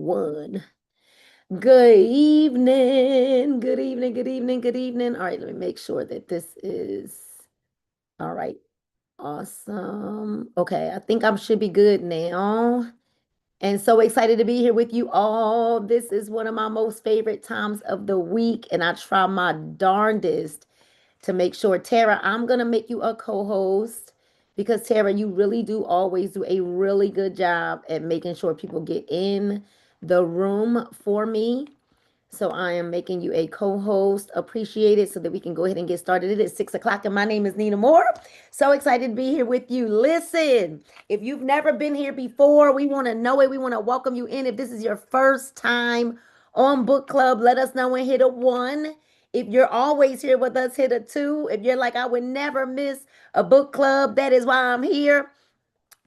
one. Good evening. Good evening. Good evening. Good evening. All right, let me make sure that this is all right. Awesome. Okay, I think I should be good now. And so excited to be here with you all. This is one of my most favorite times of the week, and I try my darndest to make sure. Tara, I'm going to make you a co-host because Tara, you really do always do a really good job at making sure people get in the room for me. So I am making you a co-host. Appreciate it so that we can go ahead and get started. It is 6 o'clock and my name is Nina Moore. So excited to be here with you. Listen, if you've never been here before, we want to know it. We want to welcome you in. If this is your first time on book club, let us know and hit a 1. If you're always here with us, hit a 2. If you're like, I would never miss a book club, that is why I'm here,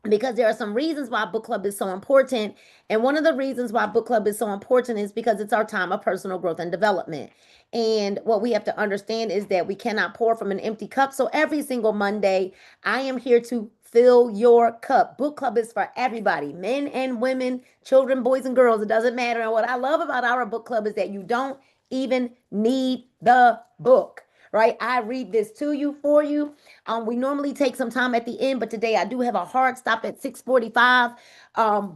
because there are some reasons why book club is so important. And one of the reasons why book club is so important is because it's our time of personal growth and development. And what we have to understand is that we cannot pour from an empty cup. So every single Monday, I am here to fill your cup. Book club is for everybody, men and women, children, boys and girls. It doesn't matter. And what I love about our book club is that you don't even need the book, right? I read this to you, for you. We normally take some time at the end, but today I do have a hard stop at 6:45.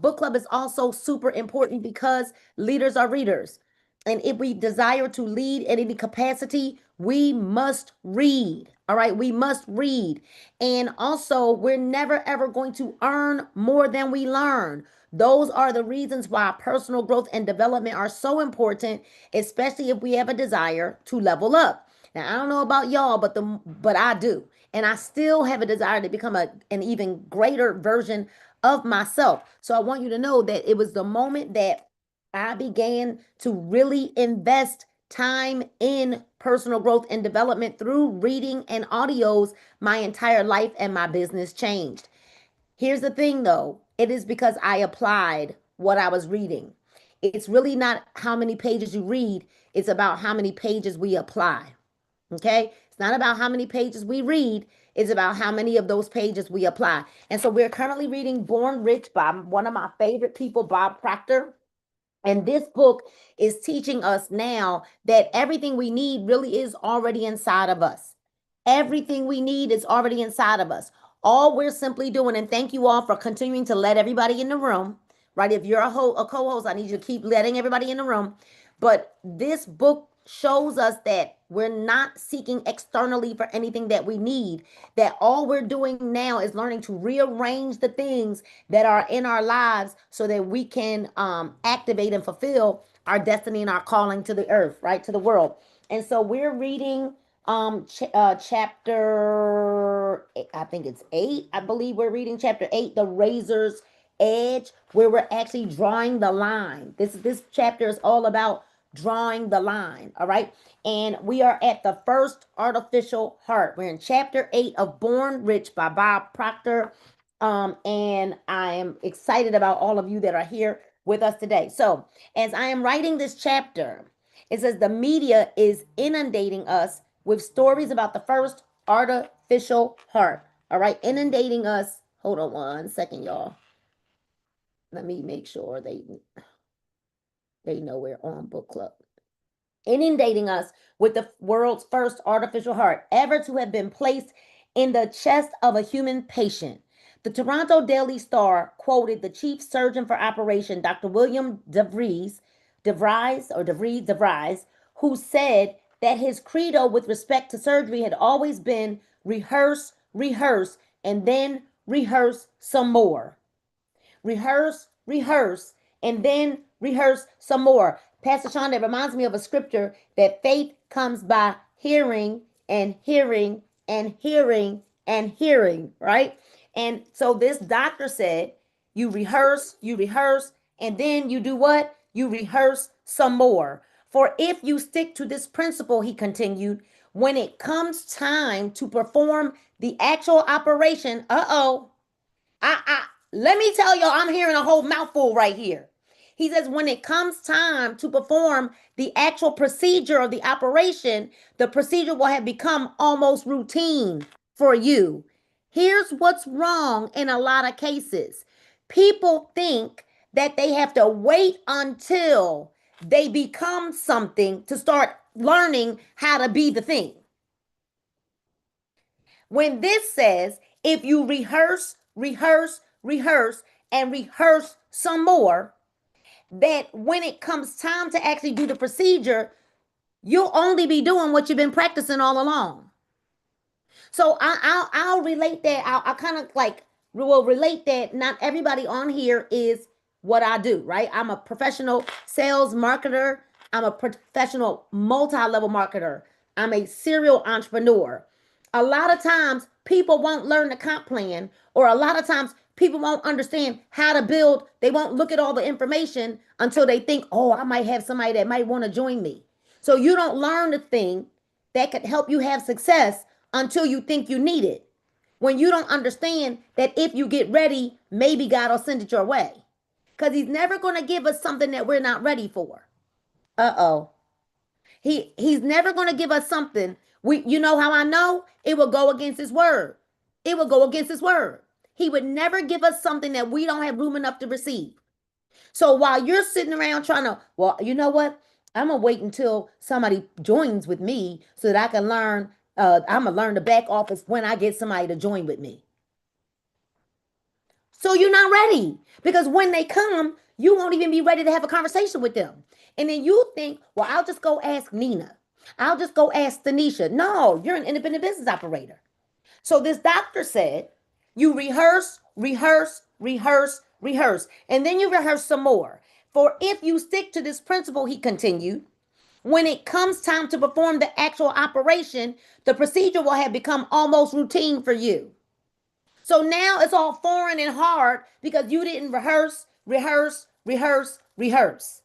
Book club is also super important because leaders are readers. And if we desire to lead in any capacity, we must read. All right, we must read. And also, we're never ever going to earn more than we learn. Those are the reasons why personal growth and development are so important, especially if we have a desire to level up. Now, I don't know about y'all, but I do. And I still have a desire to become an even greater version of myself. So I want you to know that it was the moment that I began to really invest time in personal growth and development through reading and audios. My entire life and my business changed. Here's the thing though, it is because I applied what I was reading. It's really not how many pages you read, it's about how many pages we apply. Okay? It's not about how many pages we read, it's about how many of those pages we apply. And so we're currently reading Born Rich by one of my favorite people, Bob Proctor. And this book is teaching us now that everything we need really is already inside of us. Everything we need is already inside of us. All we're simply doing, and thank you all for continuing to let everybody in the room, right? If you're a co-host, I need you to keep letting everybody in the room. But this book shows us that we're not seeking externally for anything that we need, that all we're doing now is learning to rearrange the things that are in our lives so that we can activate and fulfill our destiny and our calling to the earth, right, to the world. And so we're reading chapter, I think it's 8, I believe we're reading chapter 8, The Razor's Edge, where we're actually drawing the line. This chapter is all about drawing the line. All right. And we are at the first artificial heart. We're in chapter 8 of Born Rich by Bob Proctor. And I am excited about all of you that are here with us today. So, as I am writing this chapter, it says the media is inundating us with stories about the first artificial heart. All right. Inundating us. Hold on 1 second, y'all. Let me make sure they know we're on book club. Inundating us with the world's first artificial heart ever to have been placed in the chest of a human patient. The Toronto Daily Star quoted the chief surgeon for operation, Dr. William DeVries, who said that his credo with respect to surgery had always been rehearse, rehearse, and then rehearse some more. Rehearse, rehearse, and then rehearse some more. Pastor Sean, that reminds me of a scripture that faith comes by hearing and hearing and hearing and hearing, right? And so this doctor said, you rehearse, and then you do what? You rehearse some more. For if you stick to this principle, he continued, when it comes time to perform the actual operation, let me tell y'all, I'm hearing a whole mouthful right here. He says, when it comes time to perform the actual procedure of the operation, the procedure will have become almost routine for you. Here's what's wrong in a lot of cases. People think that they have to wait until they become something to start learning how to be the thing. When this says, if you rehearse, rehearse, rehearse, and rehearse some more, that when it comes time to actually do the procedure, you'll only be doing what you've been practicing all along. So I'll relate that. I'll kind of like will relate that not everybody on here is what I do, right? I'm a professional sales marketer. I'm a professional multi-level marketer. I'm a serial entrepreneur. A lot of times people won't learn the comp plan, or a lot of times people won't understand how to build. They won't look at all the information until they think, oh, I might have somebody that might want to join me. So you don't learn the thing that could help you have success until you think you need it. When you don't understand that if you get ready, maybe God will send it your way. Because he's never going to give us something that we're not ready for. Uh-oh. He's never going to give us something. You know how I know? It will go against his word. It will go against his word. He would never give us something that we don't have room enough to receive. So while you're sitting around trying to, well, you know what? I'm gonna wait until somebody joins with me so that I can learn. I'm gonna learn the back office when I get somebody to join with me. So you're not ready because when they come, you won't even be ready to have a conversation with them. And then you think, well, I'll just go ask Nina. I'll just go ask Tanisha. No, you're an independent business operator. So this doctor said, you rehearse, rehearse, rehearse, rehearse, and then you rehearse some more. For if you stick to this principle, he continued, when it comes time to perform the actual operation, the procedure will have become almost routine for you. So now it's all foreign and hard because you didn't rehearse, rehearse, rehearse, rehearse.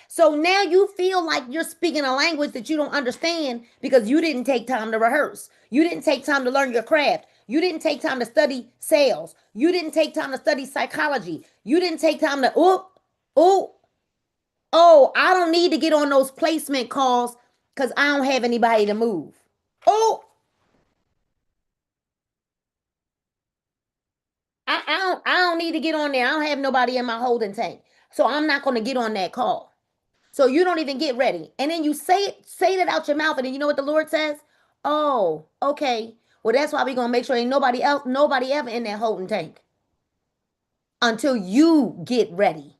So now you feel like you're speaking a language that you don't understand because you didn't take time to rehearse. You didn't take time to learn your craft. You didn't take time to study sales. You didn't take time to study psychology. You didn't take time to, oh, I don't need to get on those placement calls because I don't have anybody to move. Oh, I don't need to get on there. I don't have nobody in my holding tank. So I'm not going to get on that call. So you don't even get ready. And then you say that out your mouth. And then you know what the Lord says? Oh, okay. Well, that's why we're going to make sure ain't nobody ever in that holding tank until you get ready.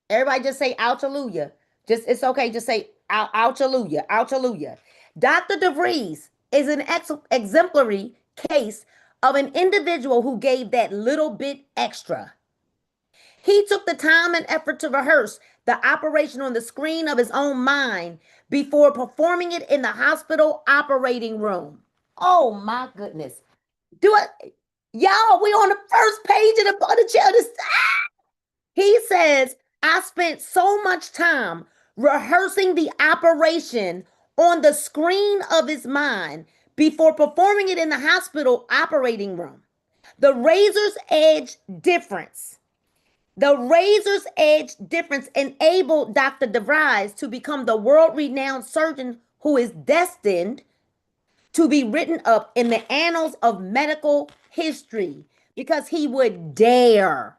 Everybody just say ouch hallelujah. Just it's okay. Just say ouch hallelujah. Ouch hallelujah. Dr. DeVries is an exemplary case of an individual who gave that little bit extra. He took the time and effort to rehearse the operation on the screen of his own mind before performing it in the hospital operating room. Oh my goodness. Do it. Y'all, we on the first page of the chapter. He says, I spent so much time rehearsing the operation on the screen of his mind before performing it in the hospital operating room. The razor's edge difference The razor's edge difference enabled Dr. DeVries to become the world renowned surgeon who is destined to be written up in the annals of medical history because he would dare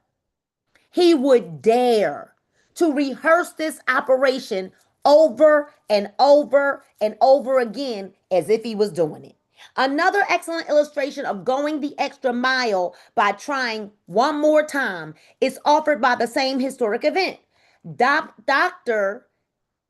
to rehearse this operation over and over and over again as if he was doing it. Another excellent illustration of going the extra mile by trying one more time is offered by the same historic event. Dr.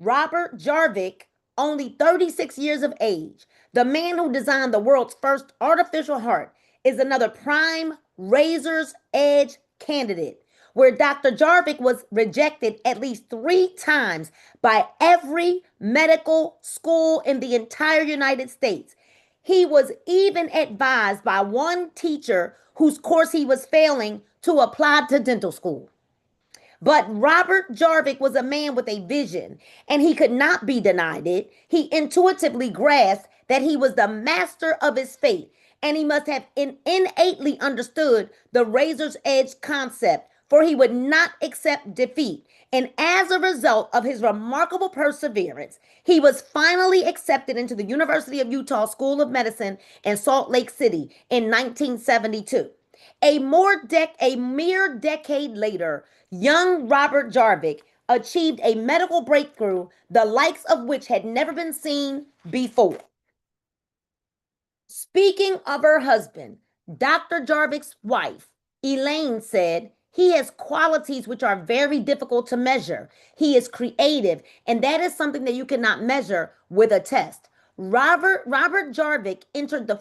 Robert Jarvik, only 36 years of age, the man who designed the world's first artificial heart, is another prime razor's edge candidate, where Dr. Jarvik was rejected at least 3 times by every medical school in the entire United States. He was even advised by one teacher whose course he was failing to apply to dental school. But Robert Jarvik was a man with a vision, and he could not be denied it. He intuitively grasped that he was the master of his fate, and he must have innately understood the razor's edge concept, for he would not accept defeat. And as a result of his remarkable perseverance, he was finally accepted into the University of Utah School of Medicine in Salt Lake City in 1972. A mere decade later, young Robert Jarvik achieved a medical breakthrough, the likes of which had never been seen before. Speaking of her husband, Dr. Jarvik's wife, Elaine, said, he has qualities which are very difficult to measure. He is creative, and that is something that you cannot measure with a test. Robert Jarvik entered the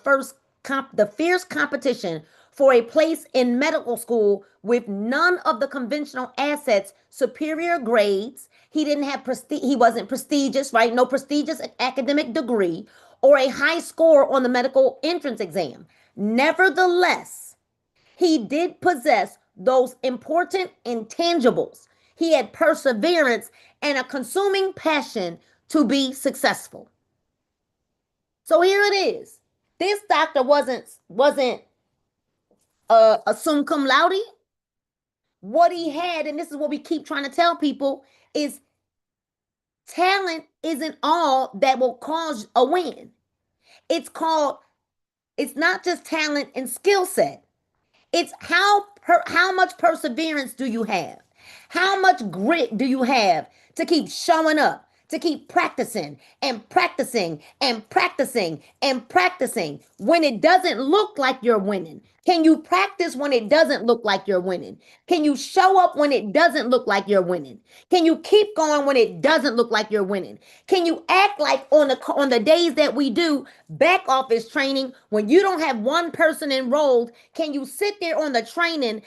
fierce competition for a place in medical school with none of the conventional assets, superior grades. He didn't have prestige. He wasn't prestigious, right? No prestigious academic degree or a high score on the medical entrance exam. Nevertheless, he did possess those important intangibles. He had perseverance and a consuming passion to be successful. So here it is. This doctor wasn't a sum cum laude. What he had, and this is what we keep trying to tell people, is talent isn't all that will cause a win. It's called, it's not just talent and skill set. It's how much perseverance do you have? How much grit do you have to keep showing up, to keep practicing and practicing and practicing and practicing when it doesn't look like you're winning? Can you practice when it doesn't look like you're winning? Can you show up when it doesn't look like you're winning? Can you keep going when it doesn't look like you're winning? Can you act like on the days that we do back office training when you don't have one person enrolled? Can you sit there on the training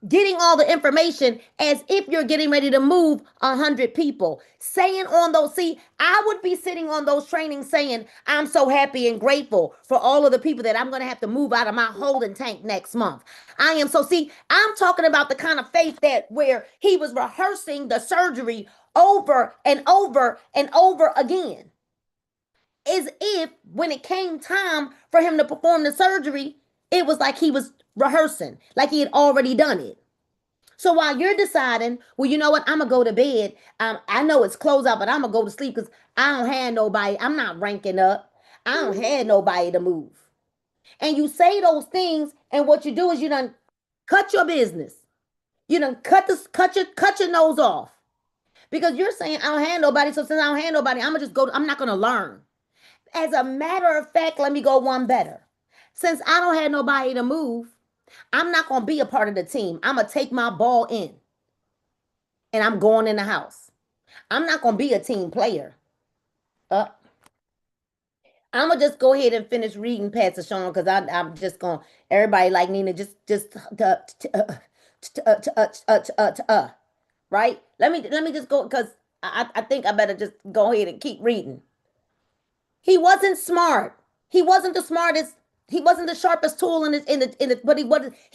getting all the information as if you're getting ready to move 100 people, saying on those, see, I would be sitting on those trainings saying, I'm so happy and grateful for all of the people that I'm going to have to move out of my holding tank next month. I am so, see, I'm talking about the kind of faith that where he was rehearsing the surgery over and over and over again, as if when it came time for him to perform the surgery, it was like he was rehearsing, like he had already done it. So while you're deciding, well, you know what, I'm gonna go to bed. I know it's close out, but I'm gonna go to sleep because I don't have nobody. I'm not ranking up. I don't have nobody to move. And you say those things, and what you do is you done cut your business. You done cut your nose off because you're saying I don't have nobody. So since I don't have nobody, I'm gonna just go. I'm not gonna learn. As a matter of fact, let me go one better. Since I don't have nobody to move, I'm not going to be a part of the team. I'm going to take my ball in and I'm going in the house. I'm not going to be a team player. Uh, I'm going to just go ahead and finish reading Pastor Sean because I'm just going to, everybody like Nina, right? Let me just go because I think I better just go ahead and keep reading. He wasn't smart. He wasn't the smartest. He wasn't the sharpest tool but he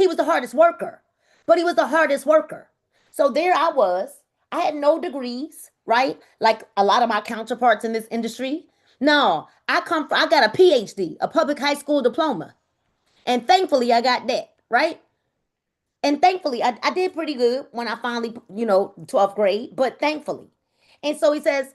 was the hardest worker. But he was the hardest worker. So there I was. I had no degrees, right? Like a lot of my counterparts in this industry. No, I got a PhD, a public high school diploma. And thankfully I got that, right? And thankfully I did pretty good when I finally, 12th grade, but thankfully. And so he says,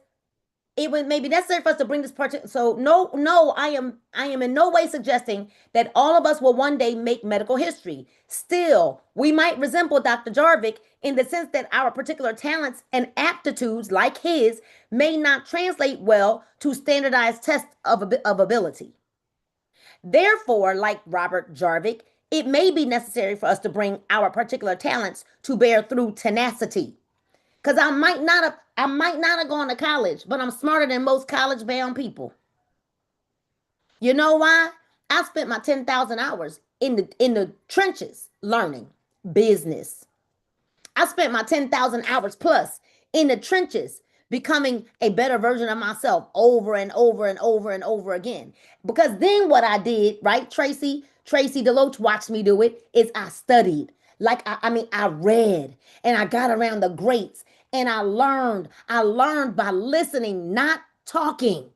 it would maybe necessary for us to bring this part to, so no, I am in no way suggesting that all of us will one day make medical history. Still, we might resemble Dr. Jarvik in the sense that our particular talents and aptitudes like his may not translate well to standardized tests of ability. Therefore, like Robert Jarvik, it may be necessary for us to bring our particular talents to bear through tenacity. Because I might not have gone to college, but I'm smarter than most college bound people. You know why? I spent my 10,000 hours in the trenches learning business. I spent my 10,000 hours plus in the trenches becoming a better version of myself over and over and over and over again. Because then what I did, right, Tracy Deloach watched me do it, is I studied. Like I read and I got around the greats and I learned. I learned by listening, not talking.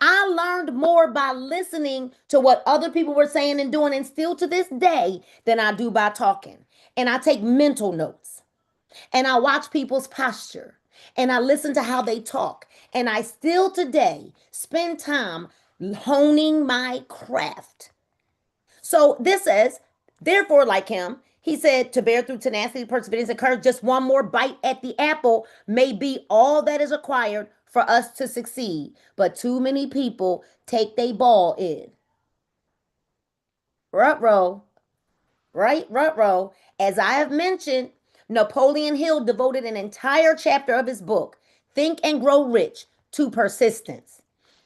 I learned more by listening to what other people were saying and doing, and still to this day, than I do by talking. And I take mental notes and I watch people's posture and I listen to how they talk. And I still today spend time honing my craft. So this says Therefore, like him, he said to bear through tenacity, perseverance, and courage, just one more bite at the apple may be all that is required for us to succeed. But too many people take they ball in. Rut row, right? Rut row. As I have mentioned, Napoleon Hill devoted an entire chapter of his book, Think and Grow Rich, to persistence.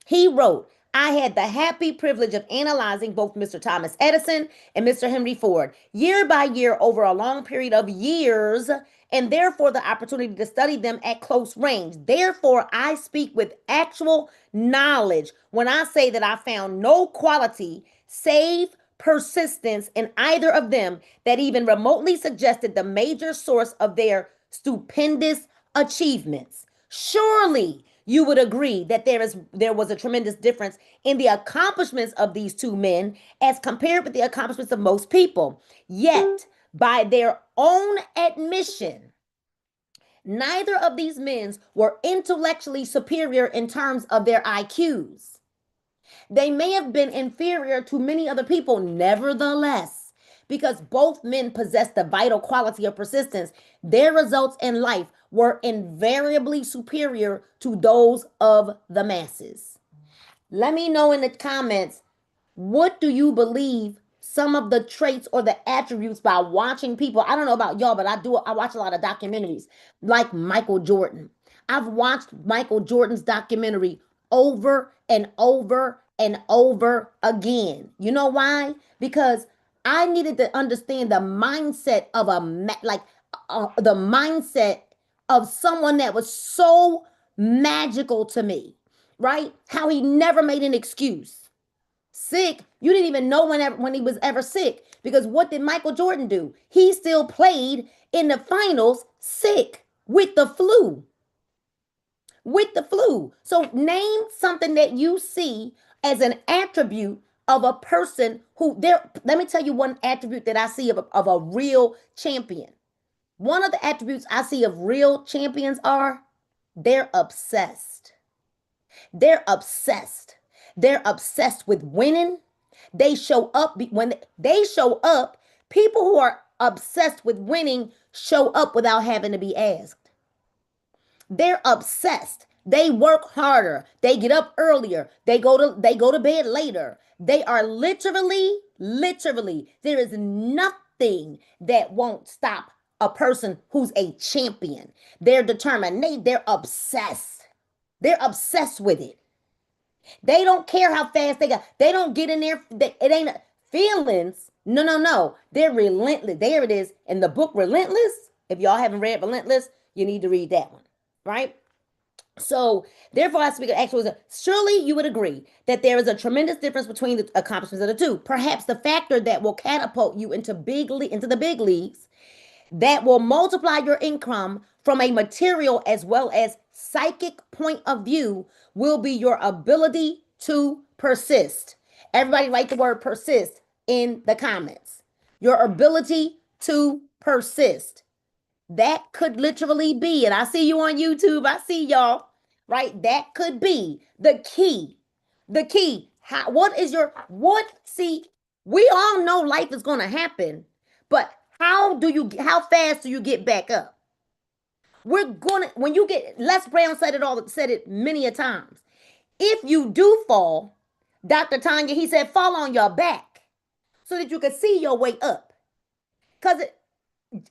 He wrote, I had the happy privilege of analyzing both Mr. Thomas Edison and Mr. Henry Ford year by year over a long period of years, and therefore the opportunity to study them at close range. Therefore, I speak with actual knowledge when I say that I found no quality save persistence in either of them that even remotely suggested the major source of their stupendous achievements. Surely you would agree that there was a tremendous difference in the accomplishments of these two men as compared with the accomplishments of most people. Yet, by their own admission, neither of these men were intellectually superior in terms of their IQs. They may have been inferior to many other people, nevertheless, because both men possessed the vital quality of persistence, their results in life were invariably superior to those of the masses. Let me know in the comments, what do you believe some of the traits or the attributes by watching people? I don't know about y'all, but I watch a lot of documentaries like Michael Jordan. I've watched Michael Jordan's documentary over and over and over again. You know why? Because I needed to understand the mindset of the mindset of someone that was so magical to me, right? How he never made an excuse. Sick, you didn't even know when he was ever sick, because what did Michael Jordan do? He still played in the finals sick with the flu. With the flu. So name something that you see as an attribute of a person who there. Let me tell you one attribute that I see of a real champion. One of the attributes I see of real champions are they're obsessed. They're obsessed. They're obsessed with winning. They show up when they show up. People who are obsessed with winning show up without having to be asked. They're obsessed. They work harder. They get up earlier. They go to bed later. They are literally, there is nothing that won't stop a person who's a champion. They're determined. They're obsessed. They're obsessed with it. They don't care how fast they got. They don't get in there. It ain't feelings. No, no, no. They're relentless. There it is in the book Relentless. If y'all haven't read Relentless, you need to read that one, right? So, therefore, I speak of actualism. Surely you would agree that there is a tremendous difference between the accomplishments of the two. Perhaps the factor that will catapult you into the big leagues, that will multiply your income from a material as well as psychic point of view, will be your ability to persist. Everybody write the word persist in the comments. Your ability to persist. That could literally be, and I see you on YouTube, I see y'all, right? That could be the key. The key. See, we all know life is going to happen, but how fast do you get back up? When you get, Les Brown said it many a times. If you do fall, Dr. Tanya, he said, fall on your back so that you can see your way up. Because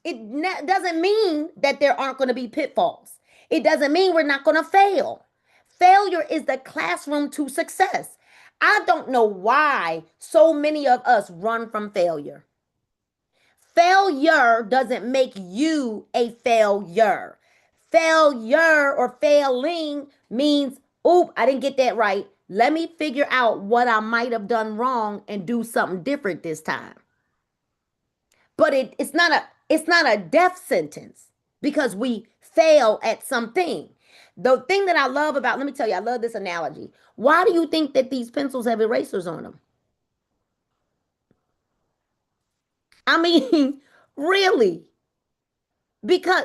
it doesn't mean that there aren't going to be pitfalls. It doesn't mean we're not going to fail. Failure is the classroom to success. I don't know why so many of us run from failure. Failure doesn't make you a failure. Failure or failing means, oop, I didn't get that right. Let me figure out what I might have done wrong and do something different this time. But it's not a death sentence because we fail at something. The thing that I love about, let me tell you, I love this analogy. Why do you think that these pencils have erasers on them? I mean, really? Because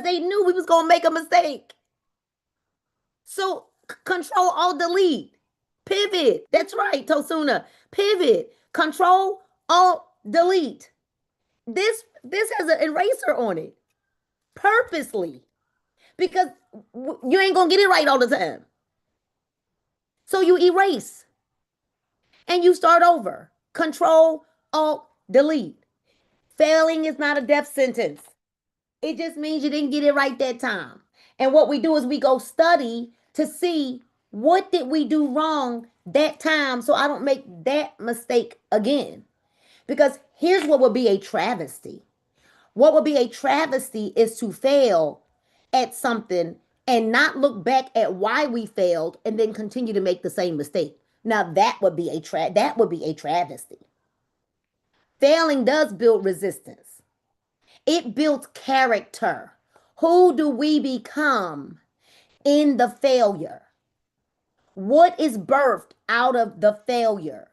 they knew we was gonna make a mistake. So control alt delete. Pivot. That's right, Tosuna. Pivot. Control alt delete. This has an eraser on it purposely because you ain't gonna get it right all the time. So you erase and you start over. Control, Alt, delete. Failing is not a death sentence. It just means you didn't get it right that time. And what we do is we go study to see what did we do wrong that time so I don't make that mistake again. Because here's what would be a travesty. What would be a travesty is to fail at something and not look back at why we failed and then continue to make the same mistake. Now that would be a travesty. Failing does build resistance. It builds character. Who do we become in the failure? What is birthed out of the failure?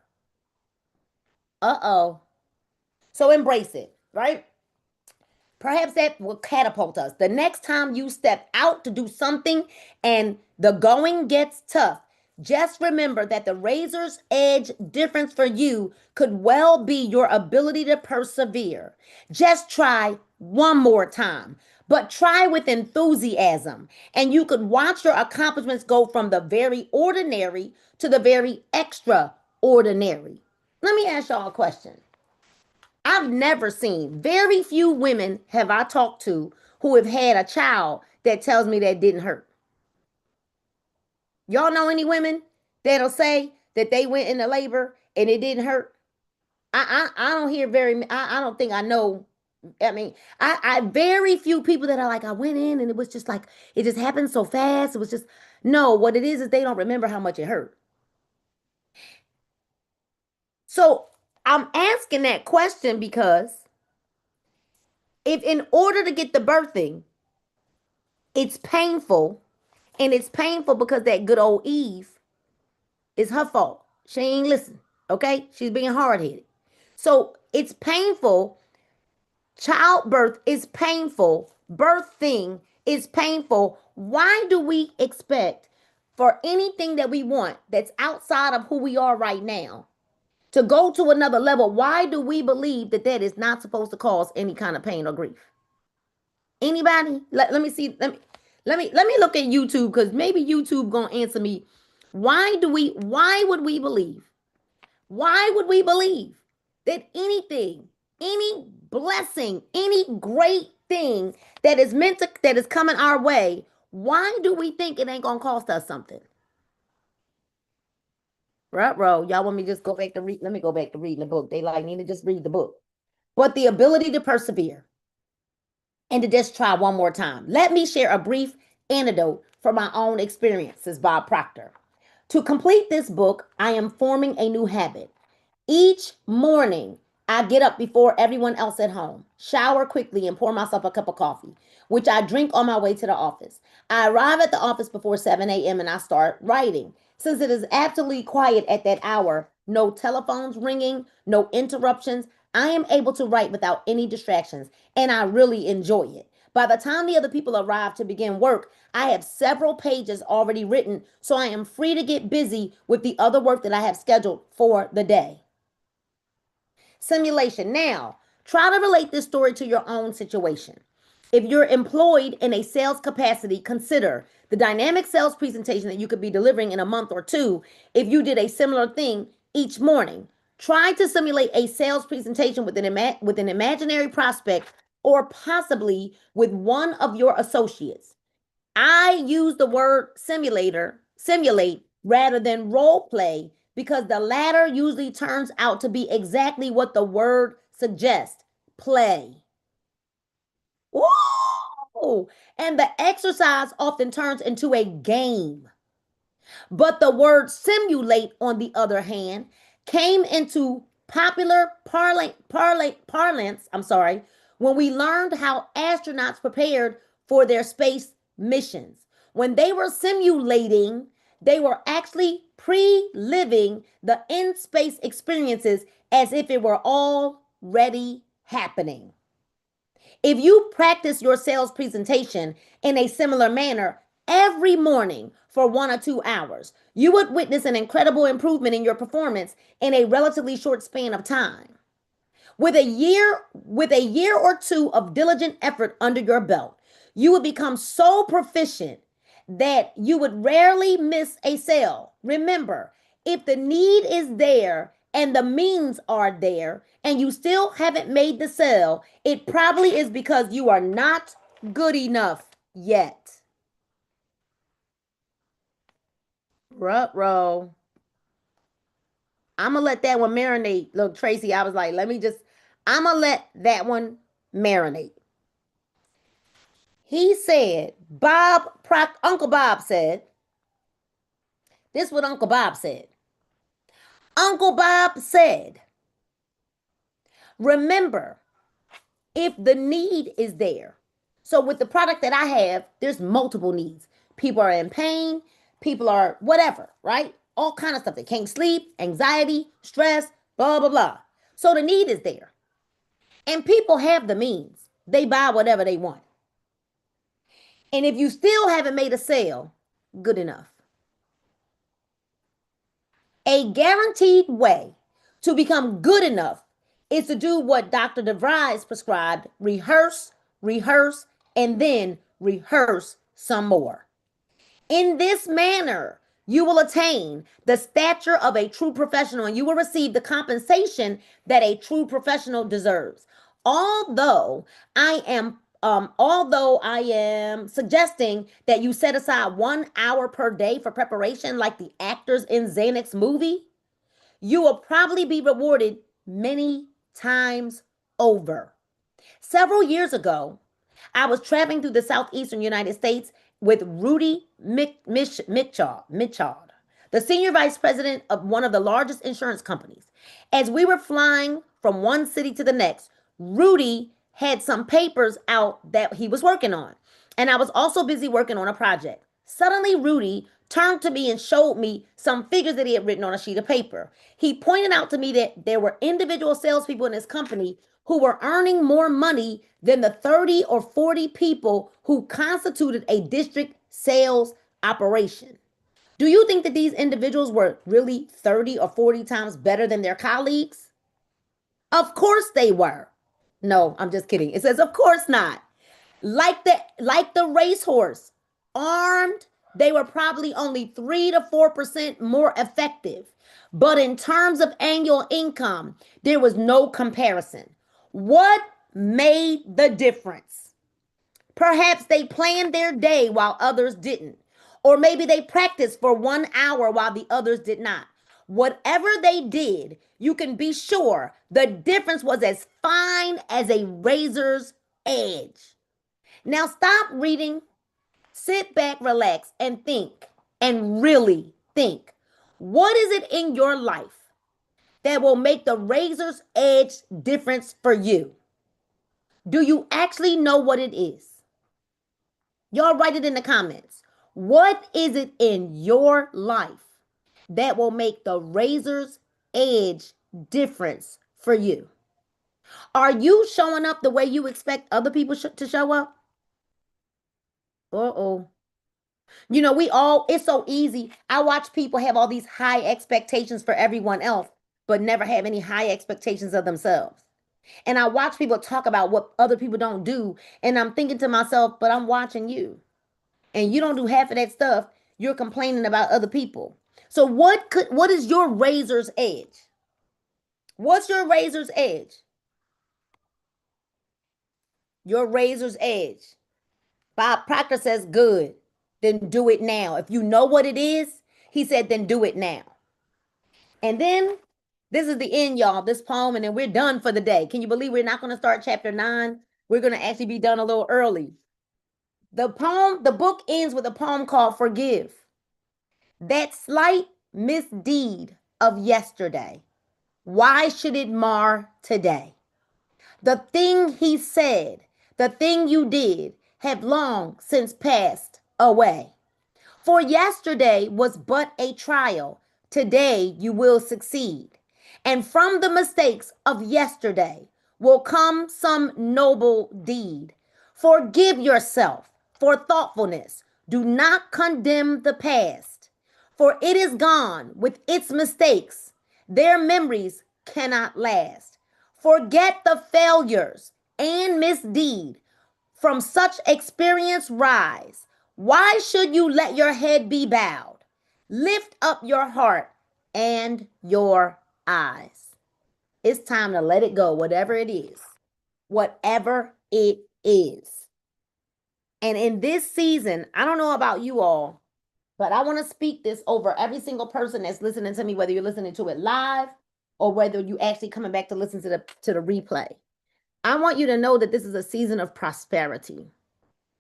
Uh-oh. So embrace it, right? Perhaps that will catapult us. The next time you step out to do something and the going gets tough, just remember that the razor's edge difference for you could well be your ability to persevere. Just try one more time, but try with enthusiasm, and you could watch your accomplishments go from the very ordinary to the very extraordinary. Let me ask y'all a question. I've never seen, very few women have I talked to who have had a child that tells me that didn't hurt. Y'all know any women that'll say that they went into labor and it didn't hurt? I don't hear I don't think I know. I mean, I very few people that are like, I went in and it was just like, it just happened so fast. It was just, no, what it is they don't remember how much it hurt. So I'm asking that question because if in order to get the birthing, it's painful, and it's painful because that good old Eve is her fault. She ain't listen, okay? She's being hard headed. So it's painful. Childbirth is painful. Birthing is painful. Why do we expect for anything that we want that's outside of who we are right now to go to another level? Why do we believe that that is not supposed to cause any kind of pain or grief? Anybody? Let me see. Let me look at YouTube because maybe YouTube gonna answer me. Why would we believe? Why would we believe that anything, any blessing, any great thing that is coming our way, why do we think it ain't gonna cost us something? Right, bro. Y'all want me to just go back to read? Let me go back to reading the book. They like need to just read the book. But the ability to persevere and to just try one more time. Let me share a brief anecdote from my own experiences, Bob Proctor. To complete this book, I am forming a new habit. Each morning, I get up before everyone else at home, shower quickly, and pour myself a cup of coffee, which I drink on my way to the office. I arrive at the office before 7 a.m. and I start writing. Since it is absolutely quiet at that hour, no telephones ringing, no interruptions, I am able to write without any distractions, and I really enjoy it. By the time the other people arrive to begin work, I have several pages already written, so I am free to get busy with the other work that I have scheduled for the day. Simulation. Now, try to relate this story to your own situation. If you're employed in a sales capacity, consider the dynamic sales presentation that you could be delivering in a month or two if you did a similar thing each morning. Try to simulate a sales presentation with an imaginary prospect or possibly with one of your associates. I use the word simulate rather than role play because the latter usually turns out to be exactly what the word suggests, play. Whoa! And the exercise often turns into a game. But the word simulate, on the other hand, came into popular parlance, when we learned how astronauts prepared for their space missions. When they were simulating, they were actually pre-living the in-space experiences as if it were already happening. If you practice your sales presentation in a similar manner every morning for 1 or 2 hours, you would witness an incredible improvement in your performance in a relatively short span of time. With a year or two of diligent effort under your belt, you would become so proficient that you would rarely miss a sale. Remember, if the need is there and the means are there and you still haven't made the sale, it probably is because you are not good enough yet. Ruh-roh. I'm gonna let that one marinate. Look, Tracy, I was like, I'm gonna let that one marinate. He said, Uncle Bob said, this is what Uncle Bob said. Uncle Bob said, remember, if the need is there. So with the product that I have, there's multiple needs. People are in pain, people are whatever, right? All kind of stuff. They can't sleep, anxiety, stress, blah, blah, blah. So the need is there. And people have the means. They buy whatever they want. And if you still haven't made a sale, good enough. A guaranteed way to become good enough is to do what Dr. DeVries prescribed: rehearse, rehearse, and then rehearse some more. In this manner, you will attain the stature of a true professional and you will receive the compensation that a true professional deserves. Although I am suggesting that you set aside 1 hour per day for preparation, like the actors in Xanax movie, you will probably be rewarded many times over. Several years ago, I was traveling through the southeastern United States with Rudy Mitchell, the senior vice president of one of the largest insurance companies. As we were flying from one city to the next, Rudy had some papers out that he was working on, and I was also busy working on a project. Suddenly, Rudy turned to me and showed me some figures that he had written on a sheet of paper. He pointed out to me that there were individual salespeople in his company who were earning more money than the 30 or 40 people who constituted a district sales operation. Do you think that these individuals were really 30 or 40 times better than their colleagues? Of course they were. No, I'm just kidding. It says, of course not. Like the racehorse, armed, they were probably only 3 to 4% more effective. But in terms of annual income, there was no comparison. What made the difference? Perhaps they planned their day while others didn't. Or maybe they practiced for 1 hour while the others did not. Whatever they did, you can be sure the difference was as fine as a razor's edge. Now stop reading, sit back, relax, and think, and really think. What is it in your life that will make the razor's edge difference for you? Do you actually know what it is? Y'all write it in the comments. What is it in your life that will make the razor's edge difference for you? Are you showing up the way you expect other people to show up? Uh-oh. It's so easy. I watch people have all these high expectations for everyone else, but never have any high expectations of themselves. And I watch people talk about what other people don't do, and I'm thinking to myself, but I'm watching you. And you don't do half of that stuff. You're complaining about other people. So what is your razor's edge? What's your razor's edge? Your razor's edge. Bob Proctor says, good. Then do it now. If you know what it is, he said, then do it now. And then this is the end, y'all, this poem, and then we're done for the day. Can you believe we're not going to start chapter 9? We're going to actually be done a little early. The book ends with a poem called Forgive. That slight misdeed of yesterday, why should it mar today? The thing he said, the thing you did, have long since passed away. For yesterday was but a trial. Today you will succeed. And from the mistakes of yesterday will come some noble deed. Forgive yourself for thoughtfulness. Do not condemn the past, for it is gone with its mistakes. Their memories cannot last. Forget the failures and misdeed. From such experience rise. Why should you let your head be bowed? Lift up your heart and your eyes. It's time to let it go, whatever it is. Whatever it is. And in this season, I don't know about you all, but I want to speak this over every single person that's listening to me, whether you're listening to it live or whether you actually coming back to listen to the replay. I want you to know that this is a season of prosperity.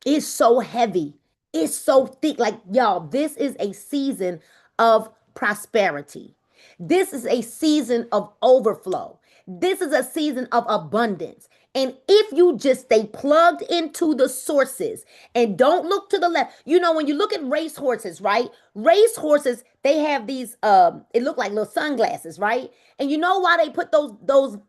It's so heavy. It's so thick. Like, y'all, this is a season of prosperity. This is a season of overflow. This is a season of abundance. And if you just stay plugged into the sources and don't look to the left, you know, when you look at race horses, right? Race horses, they have these it look like little sunglasses, right? And you know why they put those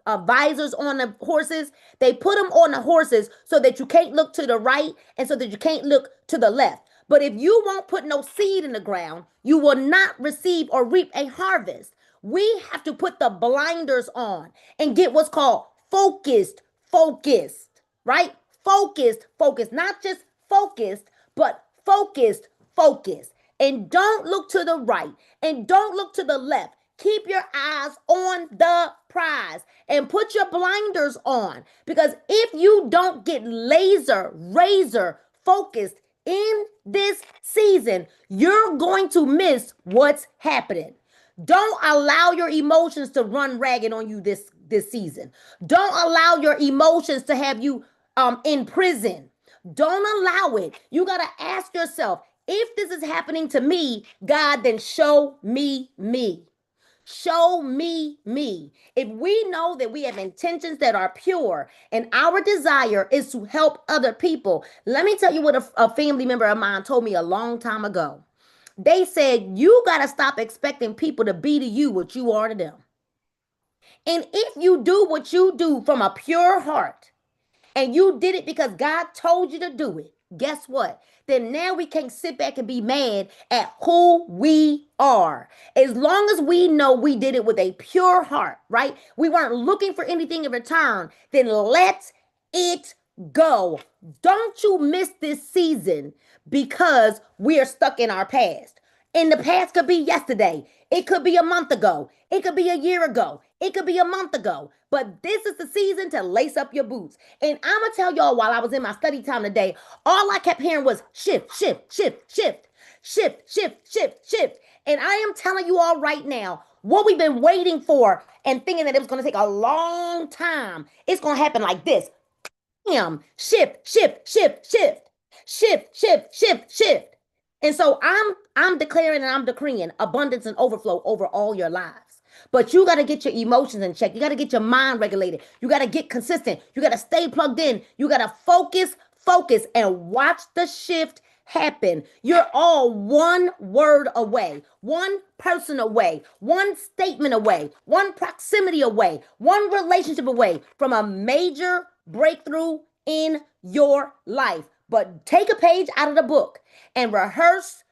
visors on the horses? They put them on the horses so that you can't look to the right and so that you can't look to the left. But if you won't put no seed in the ground, you will not receive or reap a harvest. We have to put the blinders on and get what's called focused, right? Focused, not just focused, but focused. And don't look to the right and don't look to the left. Keep your eyes on the prize and put your blinders on, because if you don't get razor focused in this season, you're going to miss what's happening. Don't allow your emotions to run ragged on you this season. Don't allow your emotions to have you in prison. Don't allow it. You got to ask yourself, if this is happening to me, God, then show me. Show me. If we know that we have intentions that are pure and our desire is to help other people, let me tell you what a family member of mine told me a long time ago. They said, you got to stop expecting people to be to you what you are to them. And if you do what you do from a pure heart, and you did it because God told you to do it, guess what? Then now we can't sit back and be mad at who we are. As long as we know we did it with a pure heart, right? We weren't looking for anything in return, then let it go. Don't you miss this season because we are stuck in our past. And the past could be yesterday. It could be a month ago. It could be a year ago. It could be a month ago. But this is the season to lace up your boots. And I'm going to tell y'all, while I was in my study time today, all I kept hearing was shift. And I am telling you all right now, what we've been waiting for and thinking that it was going to take a long time, it's going to happen like this. Bam, shift. And so I'm declaring and I'm decreeing abundance and overflow over all your lives. But you got to get your emotions in check. You got to get your mind regulated. You got to get consistent. You got to stay plugged in. You got to focus, and watch the shift happen. You're all one word away, one person away, one statement away, one proximity away, one relationship away from a major breakthrough in your life. But take a page out of the book and rehearse,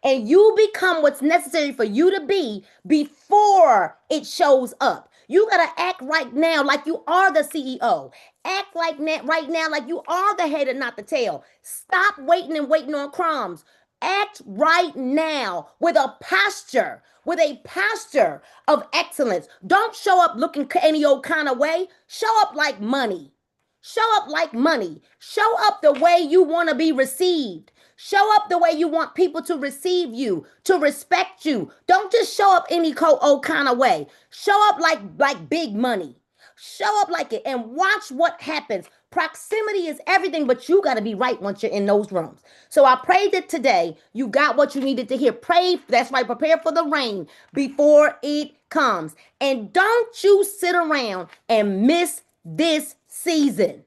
and you become what's necessary for you to be before it shows up. You got to act right now like you are the CEO. Act like right now like you are the head and not the tail. Stop waiting on crumbs. Act right now with a posture of excellence. Don't show up looking any old kind of way. Show up like money. Show up like money. Show up the way you want to be received. Show up the way you want people to receive you, to respect you. Don't just show up any old kind of way. Show up like big money. Show up like it and watch what happens. Proximity is everything, but you got to be right once you're in those rooms. So I pray that today you got what you needed to hear. Pray, that's right, prepare for the rain before it comes. And don't you sit around and miss this season.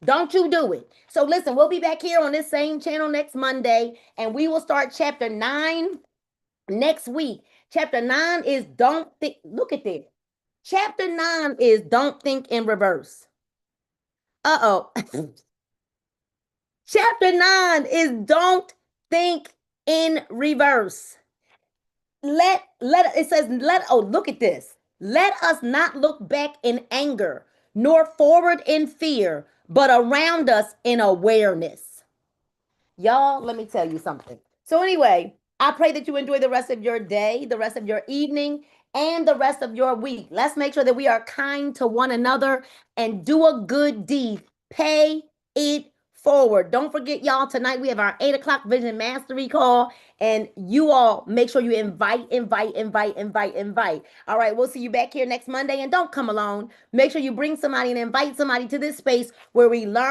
Don't you do it. So listen, we'll be back here on this same channel next Monday, and we will start chapter 9 next week. Chapter 9 is don't think. Look at this. Chapter 9 is don't think in reverse. Uh-oh. Chapter 9 is don't think in reverse. it says, look at this. Let us not look back in anger, nor forward in fear, but around us in awareness. Y'all, let me tell you something. So, anyway, I pray that you enjoy the rest of your day, the rest of your evening, and the rest of your week. Let's make sure that we are kind to one another and do a good deed. Pay it forward. Don't forget, y'all, tonight we have our 8 o'clock Vision Mastery call. And you all make sure you invite. All right, we'll see you back here next Monday. And don't come alone. Make sure you bring somebody and invite somebody to this space where we learn.